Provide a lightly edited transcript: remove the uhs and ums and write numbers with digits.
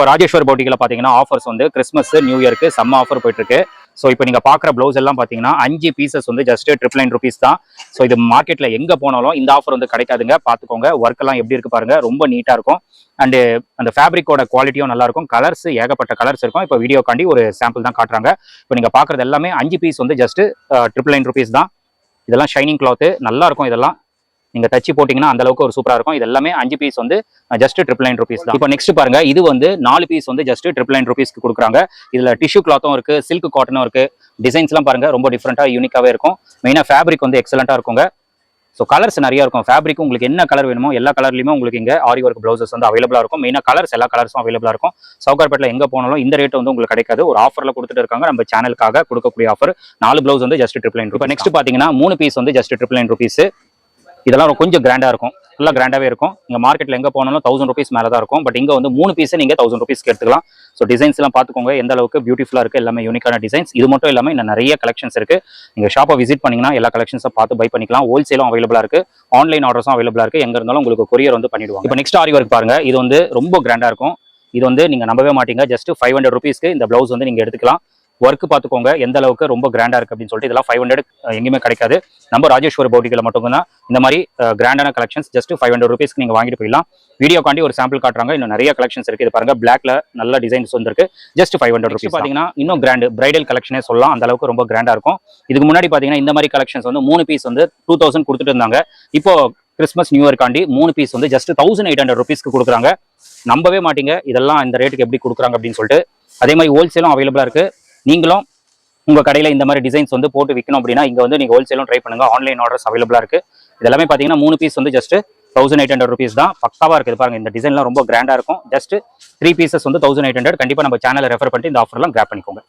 இப்போ ராஜேஸ்வர் பவுட்டிக்கில் பார்த்தீங்கன்னா ஆஃபர்ஸ் வந்து கிறிஸ்மஸ் நியூ இயருக்கு செம்ம ஆஃபர் போயிட்டு இருக்கு. ஸோ இப்போ நீங்கள் பார்க்குற ப்ளவுஸ் எல்லாம் பார்த்தீங்கன்னா 5 பீசஸ் வந்து ஜஸ்ட் ₹999 தான். ஸோ இது மார்க்கெட்டில் எங்கே போனாலும் இந்த ஆஃபர் வந்து கிடைக்காதுங்க. பார்த்துக்கோங்க. ஒர்க் எல்லாம் எப்படி இருக்கு பாருங்க, ரொம்ப நீட்டாக இருக்கும். அண்டு அந்த ஃபேப்ரிக்கோட குவாலிட்டியும் நல்லா இருக்கும். கலர்ஸ் ஏகப்பட்ட கலர்ஸ் இருக்கும். இப்போ வீடியோக்காண்டி ஒரு சாம்பிள் தான் காட்டுறாங்க. இப்போ நீங்கள் பார்க்குறது எல்லாமே 5 பீஸ் வந்து ஜஸ்ட் ₹999 தான். இதெல்லாம் ஷைனிங் கிளாத்து நல்லா இருக்கும். இதெல்லாம் நீங்க தச்சு போட்டீங்கன்னா அந்த அளவுக்கு ஒரு சூப்பரா இருக்கும். இது எல்லாமே 5 பீஸ் வந்து ஜஸ்ட் ₹999 தான். இப்போ நெக்ஸ்ட் பாருங்க, இது வந்து 4 பீஸ் வந்து ஜஸ்ட் ₹999 கொடுக்குறாங்க. இதுல டிஷ்யூ கிளாத்தும் இருக்கு, சில்க் காட்டனும் இருக்கு. டிசைன்ஸ் எல்லாம் பாருங்க ரொம்ப டிஃப்ரெண்டா யூனிக்காவே இருக்கும். மெயினா ஃபேப்ரிக் வந்து எக்ஸலண்டா இருக்குங்க. ஸோ கலர்ஸ் நிறைய இருக்கும். ஃபேப்ரிக் உங்களுக்கு என்ன கலர் வேணுமோ எல்லா கலர்லையுமே உங்களுக்கு இங்கே ஆரி ஒர்க் ப்ளவுசஸ் வந்து அவைலபிளா இருக்கும். மெயினாக கலர்ஸ் எல்லா கலர்ஸும் அவைலபிளா இருக்கும். சவுகார்பேட்டில் எங்கே போனாலும் இந்த ரேட் வந்து உங்களுக்கு கிடைக்காது. ஒரு ஆஃபர்ல கொடுத்துட்டு இருக்காங்க. நம்ம சேனலுக்காக கொடுக்கக்கூடிய ஆஃபர் 4 ப்ளவுஸ் வந்து ஜஸ்ட் ₹999. இப்போ நெக்ஸ்ட் பார்த்தீங்கன்னா 3 பீஸ் வந்து ஜஸ்ட் ₹999. இதெல்லாம் கொஞ்சம் கிராண்டா இருக்கும், நல்லா கிராண்டாவே இருக்கும். இங்க மார்க்கெட்ல எங்க போனாலும் ₹1000 மேல தான் இருக்கும். பட் இங்க வந்து 3 பீஸ் நீங்க ₹1000 எடுத்துக்கலாம். ஸோ டிசைன்ஸ் எல்லாம் பார்த்துக்கோங்க எந்த அளவுக்கு பியூட்டிஃபுல்லா இருக்கு. எல்லாமே யூனிக்கான டிசைன்ஸ். இது மட்டும் இல்லாமல் இன்னும் நிறைய கலெக்ஷன்ஸ் இருக்கு. நீங்க ஷாப்பை விசிட் பண்ணீங்கன்னா எல்லா கலெக்ஷன்ஸும் பார்த்து பை பண்ணிக்கலாம். ஹோல்சேலும் அவைலபிளா இருக்கு, ஆன்லைன் ஆர்டர்ஸும் அவைலபிளா இருக்கு. எங்க இருந்தாலும் உங்களுக்கு கொரியர் வந்து பண்ணிடுவாங்க. இப்போ நெக்ஸ்ட் ஆரி ஒர்க் பாருங்க, இது வந்து ரொம்ப கிராண்டா இருக்கும். இது வந்து நீங்க நம்பவே மாட்டீங்க. ஜஸ்ட் ₹500 இந்த பிளவுஸ் வந்து நீங்க எடுத்துக்கலாம். ஒர்க் பார்த்துக்கோங்க எந்த அளவுக்கு ரொம்ப கிராண்டா இருக்கு அப்படின்னு சொல்லிட்டு. இதெல்லாம் 500 எங்கேயுமே கிடைக்காது. நம்ம ராஜேஸ்வர் பவுட்டிக்கில் மட்டும்தான் இந்த மாதிரி கிராண்டான கலெக்ஷன்ஸ் ஜஸ்ட் ₹500 நீங்க வாங்கிட்டு போயிடலாம். வீடியோக்காண்டி ஒரு சாம்பிள் காட்டுறாங்க. இன்னும் நிறைய கலெக்ஷன்ஸ் இருக்கு. இது பாருங்க, பிளாக்ல நல்ல டிசைன்ஸ் வந்துருக்கு. ஜஸ்ட் ₹500 பாத்தீங்கன்னா இன்னும் கிராண்ட் பிரைடல் கலெக்ஷனே சொல்லலாம். அந்த அளவுக்கு ரொம்ப கிராண்டா இருக்கும். இதுக்கு முன்னாடி பாத்தீங்கன்னா இந்த மாதிரி கலெக்ஷன்ஸ் வந்து 3 பீஸ் வந்து 2000 கொடுத்துட்டு இருந்தாங்க. இப்போ கிறிஸ்மஸ் நியூ இயர்க்காண்டி 3 பீஸ் வந்து ஜஸ்ட் ₹1800 கொடுக்குறாங்க. நம்பவே மாட்டீங்க இதெல்லாம் இந்த ரேட்டுக்கு எப்படி கொடுக்குறாங்க அப்படின்னு சொல்லிட்டு. அதே மாதிரி ஹோல்சேலும் அவைலபிளா இருக்கு. நீங்களும் உங்க கடையில இந்த மாதிரி டிசைன்ஸ் வந்து போட்டு விற்கணும் அப்படின்னா இங்க வந்து நீங்க ஹோல்சேலும் ட்ரை பண்ணுங்க. ஆன்லைன் ஆர்டர்ஸ் அவைலபிளா இருக்கு. இதெல்லாமே பாத்தீங்கன்னா 3 பீஸ் வந்து ஜஸ்ட் ₹1800 தான். பக்காவா இருக்குது பாருங்க. இந்த டிசைன்லாம் ரொம்ப கிராண்டா இருக்கும். ஜஸ்ட் 3 பீசஸ் வந்து 1800. கண்டிப்பா நம்ம சேனலை ரெஃபர் பண்ணிட்டு இந்த ஆஃபர்லாம் கிராப் பண்ணிக்கோங்க.